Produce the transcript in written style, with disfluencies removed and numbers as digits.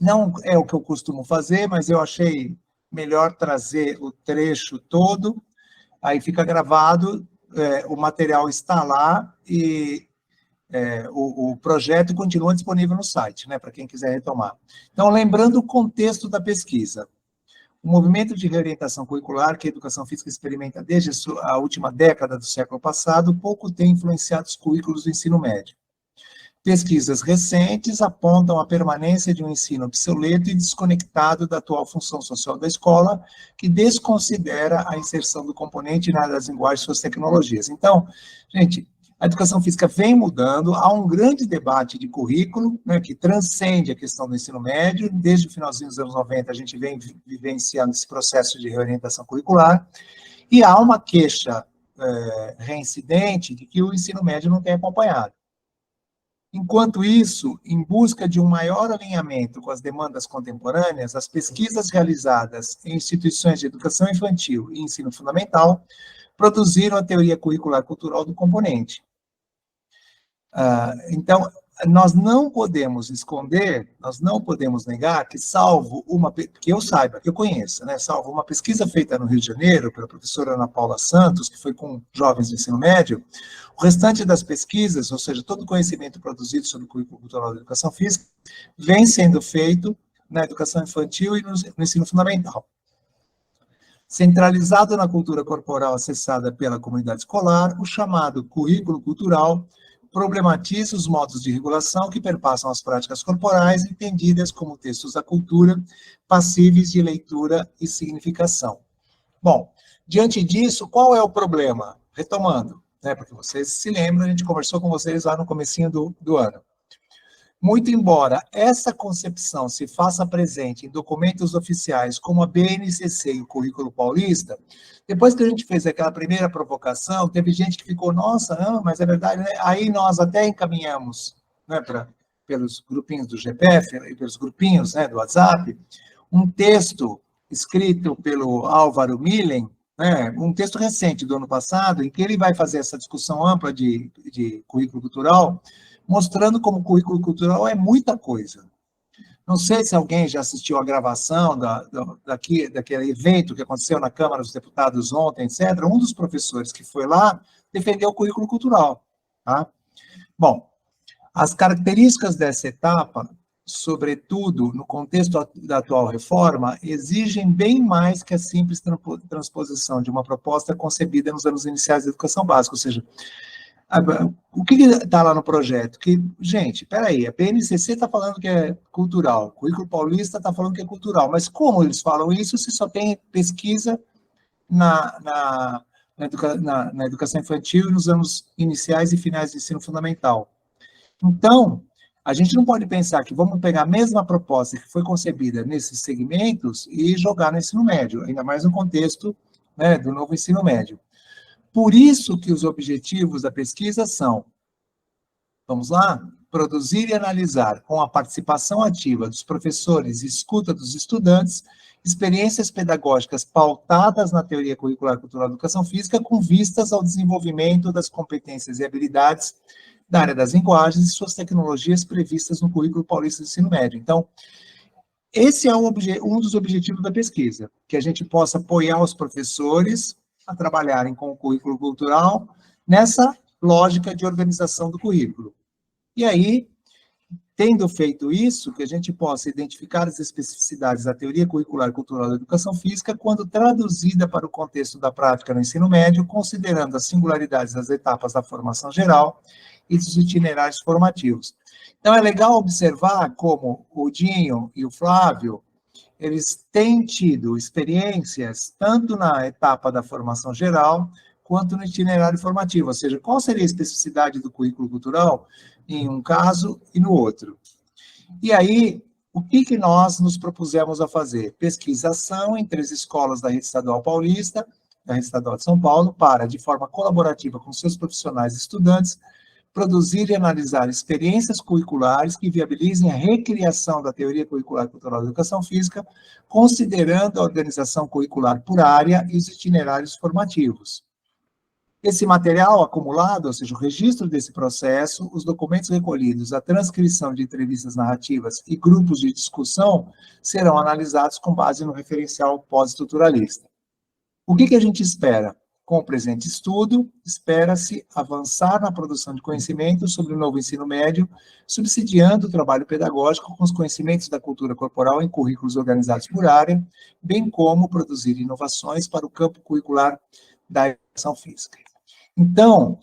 Não é o que eu costumo fazer, mas eu achei melhor trazer o trecho todo, aí fica gravado, o material está lá e o projeto continua disponível no site, né, para quem quiser retomar. Então, lembrando o contexto da pesquisa. O movimento de reorientação curricular que a educação física experimenta desde a última década do século passado, pouco tem influenciado os currículos do ensino médio. Pesquisas recentes apontam a permanência de um ensino obsoleto e desconectado da atual função social da escola, que desconsidera a inserção do componente na área das linguagens e suas tecnologias. Então, gente, a educação física vem mudando, há um grande debate de currículo, né, que transcende a questão do ensino médio. Desde o finalzinho dos anos 90, a gente vem vivenciando esse processo de reorientação curricular, e há uma queixa reincidente de que o ensino médio não tem acompanhado. Enquanto isso, em busca de um maior alinhamento com as demandas contemporâneas, as pesquisas realizadas em instituições de educação infantil e ensino fundamental produziram a teoria curricular cultural do componente. Então, nós não podemos esconder, nós não podemos negar que, salvo uma, que eu saiba, que eu conheça, né, salvo uma pesquisa feita no Rio de Janeiro, pela professora Ana Paula Santos, que foi com jovens do ensino médio, o restante das pesquisas, ou seja, todo o conhecimento produzido sobre o currículo cultural da educação física, vem sendo feito na educação infantil e no ensino fundamental. Centralizado na cultura corporal acessada pela comunidade escolar, o chamado currículo cultural problematiza os modos de regulação que perpassam as práticas corporais, entendidas como textos da cultura, passíveis de leitura e significação. Bom, diante disso, qual é o problema? Retomando, né, porque vocês se lembram, a gente conversou com vocês lá no comecinho do ano. Muito embora essa concepção se faça presente em documentos oficiais como a BNCC e o Currículo Paulista, depois que a gente fez aquela primeira provocação, teve gente que ficou, nossa, não, mas é verdade, né? Aí nós até encaminhamos, né, pelos grupinhos do GPF e pelos grupinhos, né, do WhatsApp, um texto escrito pelo Álvaro Millen, né, um texto recente do ano passado, em que ele vai fazer essa discussão ampla de currículo cultural, mostrando como o currículo cultural é muita coisa. Não sei se alguém já assistiu a gravação daquele evento que aconteceu na Câmara dos Deputados ontem, etc. Um dos professores que foi lá defendeu o currículo cultural. Tá? Bom, as características dessa etapa, sobretudo no contexto da atual reforma, exigem bem mais que a simples transposição de uma proposta concebida nos anos iniciais da educação básica, ou seja, o que está lá no projeto? Que, gente, peraí, a BNCC está falando que é cultural, o Currículo Paulista está falando que é cultural, mas como eles falam isso se só tem pesquisa na educação infantil e nos anos iniciais e finais do ensino fundamental? Então, a gente não pode pensar que vamos pegar a mesma proposta que foi concebida nesses segmentos e jogar no ensino médio, ainda mais no contexto, né, do novo ensino médio. Por isso que os objetivos da pesquisa são, vamos lá, produzir e analisar, com a participação ativa dos professores e escuta dos estudantes, experiências pedagógicas pautadas na teoria curricular cultural da educação física, com vistas ao desenvolvimento das competências e habilidades da área das linguagens e suas tecnologias previstas no Currículo Paulista do Ensino Médio. Então, esse é um dos objetivos da pesquisa, que a gente possa apoiar os professores a trabalharem com o currículo cultural nessa lógica de organização do currículo. E aí, tendo feito isso, que a gente possa identificar as especificidades da teoria curricular cultural da educação física quando traduzida para o contexto da prática no ensino médio, considerando as singularidades das etapas da formação geral e dos itinerários formativos. Então, é legal observar como o Dinho e o Flávio, eles têm tido experiências tanto na etapa da formação geral, quanto no itinerário formativo, ou seja, qual seria a especificidade do currículo cultural em um caso e no outro. E aí, o que nós nos propusemos a fazer? Pesquisação entre as escolas da Rede Estadual Paulista, da Rede Estadual de São Paulo, para, de forma colaborativa com seus profissionais e estudantes, produzir e analisar experiências curriculares que viabilizem a recriação da teoria curricular cultural da educação física, considerando a organização curricular por área e os itinerários formativos. Esse material acumulado, ou seja, o registro desse processo, os documentos recolhidos, a transcrição de entrevistas narrativas e grupos de discussão serão analisados com base no referencial pós-estruturalista. O que a gente espera? Com o presente estudo, espera-se avançar na produção de conhecimento sobre o novo ensino médio, subsidiando o trabalho pedagógico com os conhecimentos da cultura corporal em currículos organizados por área, bem como produzir inovações para o campo curricular da educação física. Então,